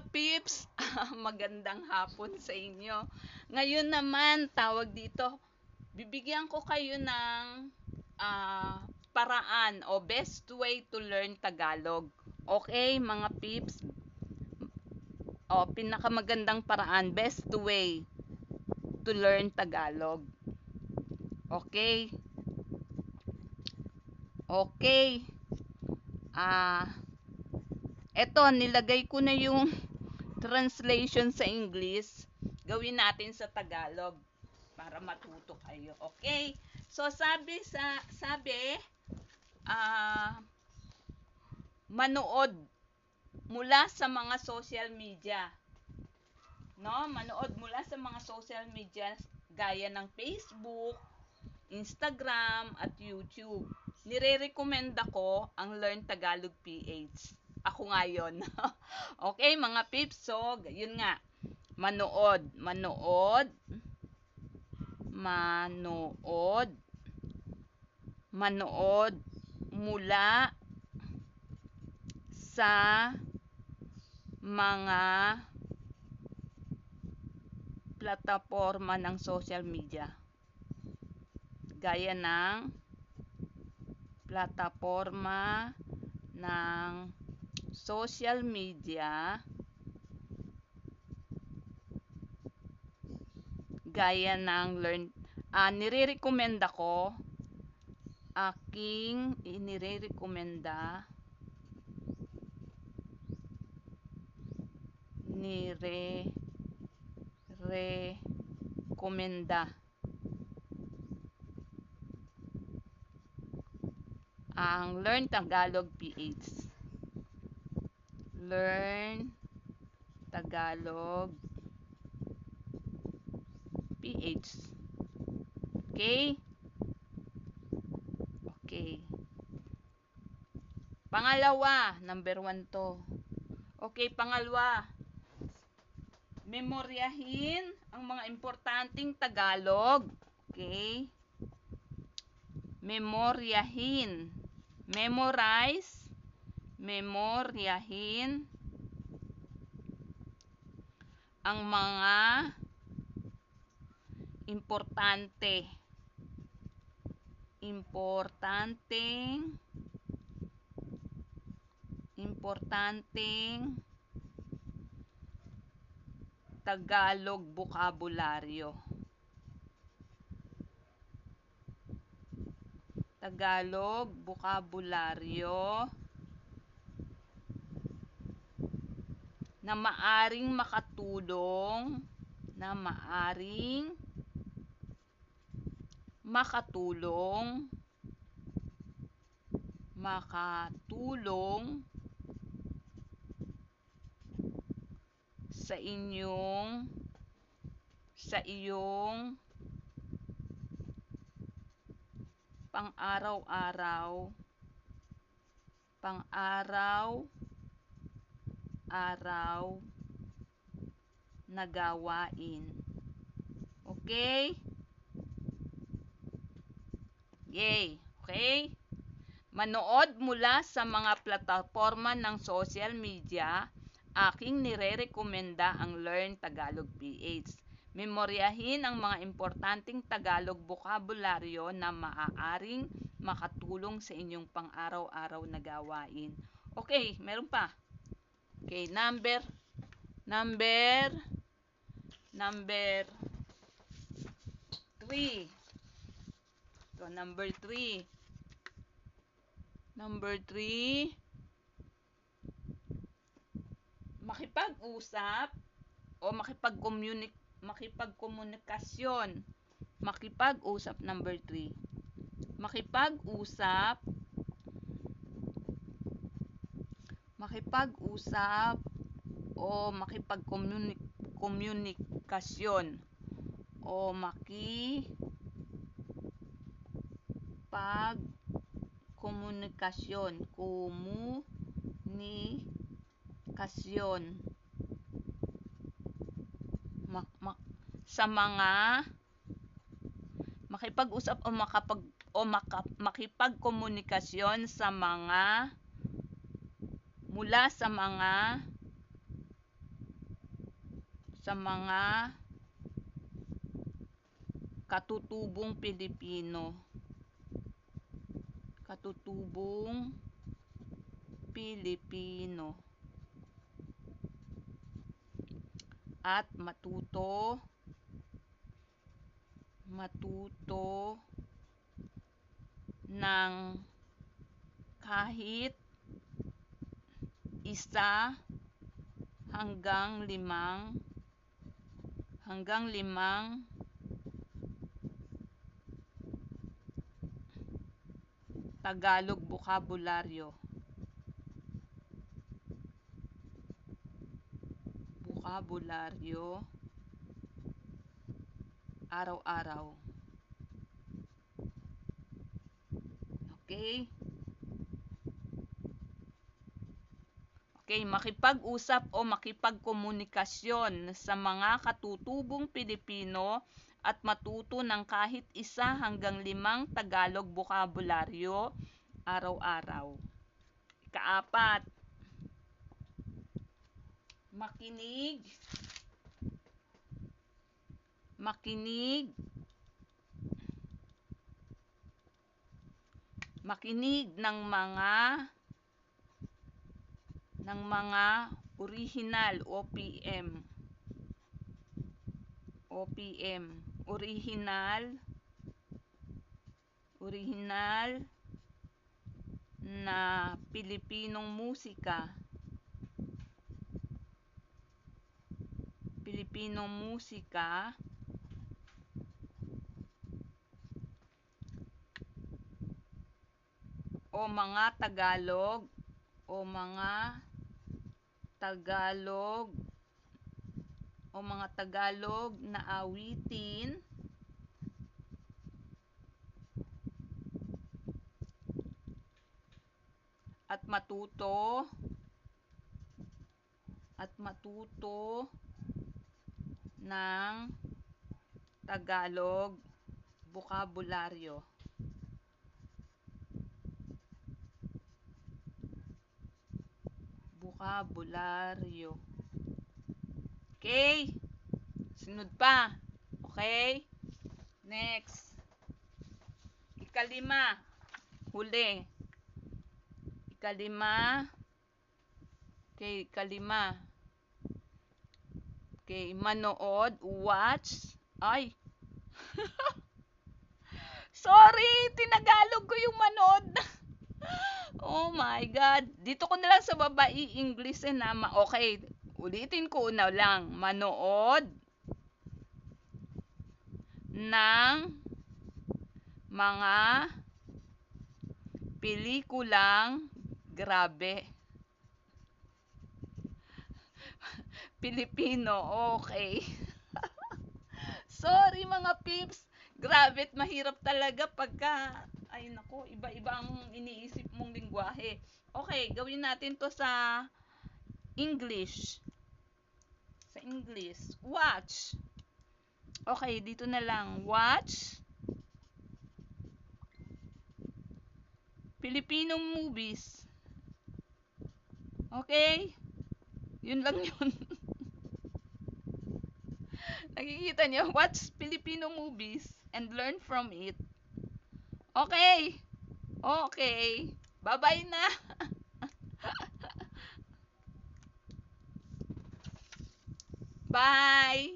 Pips, magandang hapon sa inyo. Ngayon naman, tawag dito, bibigyan ko kayo ng paraan o best way to learn Tagalog. Okay, mga Pips? O, pinakamagandang paraan, best way to learn Tagalog. Okay? Okay. Ah, eto, nilagay ko na yung translation sa English. Gawin natin sa Tagalog para matuto kayo. Okay? So sabi manood mula sa mga social media. No? Manood mula sa mga social media gaya ng Facebook, Instagram at YouTube. Nire-recommenda ko ang Learn Tagalog PH. Ako nga yun. Okay, mga pips. So, yun nga. Manood. Manood. Manood. Manood mula sa mga plataforma ng social media. Gaya ng plataforma ng social media gaya ng nire-recommenda ko aking inirerekomenda ang Learn Tagalog PH. Learn Tagalog PH. Okay? Okay. Pangalawa, number 1 to. Okay, pangalawa. Memoryahin ang mga importanteng Tagalog. Okay? Memoryahin. Memorize. Memoryahin ang mga importanteng Tagalog bokabularyo. Tagalog bokabularyo na maaring makatulong sa iyong pang-araw-araw na gawain. Okay? Yay! Okay? Manood mula sa mga plataforma ng social media, aking nire-rekomenda ang Learn Tagalog PH. Memoryahin ang mga importanteng Tagalog bokabularyo na maaaring makatulong sa inyong pang-araw-araw na gawain. Okay, meron pa. Okay, number number 3. So, number 3. Number 3, makipag-usap o makipagkomunikasyon. Makipag-usap, number 3. Makipag-usap o makipagkomunikasyon o komunikasyon sa mga makipag-usap makipagkomunikasyon sa mga mula sa mga sa mga katutubong Pilipino. Katutubong Pilipino. At matuto ng kahit isa hanggang limang Tagalog bokabularyo. Araw-araw. Okay? Okay, makipag-usap o makipagkomunikasyon sa mga katutubong Pilipino at matuto ng kahit isa hanggang limang Tagalog bokabularyo araw-araw. Ikaapat, makinig ng mga orihinal orihinal na Pilipinong musika o mga Tagalog na awitin at matuto ng Tagalog bokabularyo. Okay? Sunod pa. Okay? Next. Ikalima. Huli. Ikalima. Okay, manood, watch. Ay. Sorry, tinagalog ko yung manood. Oh my God. Dito ko na lang sa baba i-English na. Okay, ulitin ko na lang. Manood ng mga pelikulang grabe. Pilipino, okay. Sorry mga peeps. Grabe at mahirap talaga pagka, ay nako, iba-iba ang iniisip mong lingwahe. Okay, gawin natin to sa English. Watch. Okay, dito na lang. Watch Filipino movies. Okay? Yun lang yun. Nakikita niyo? Watch Filipino movies and learn from it. Okay? Okay. Bye-bye na. Bye!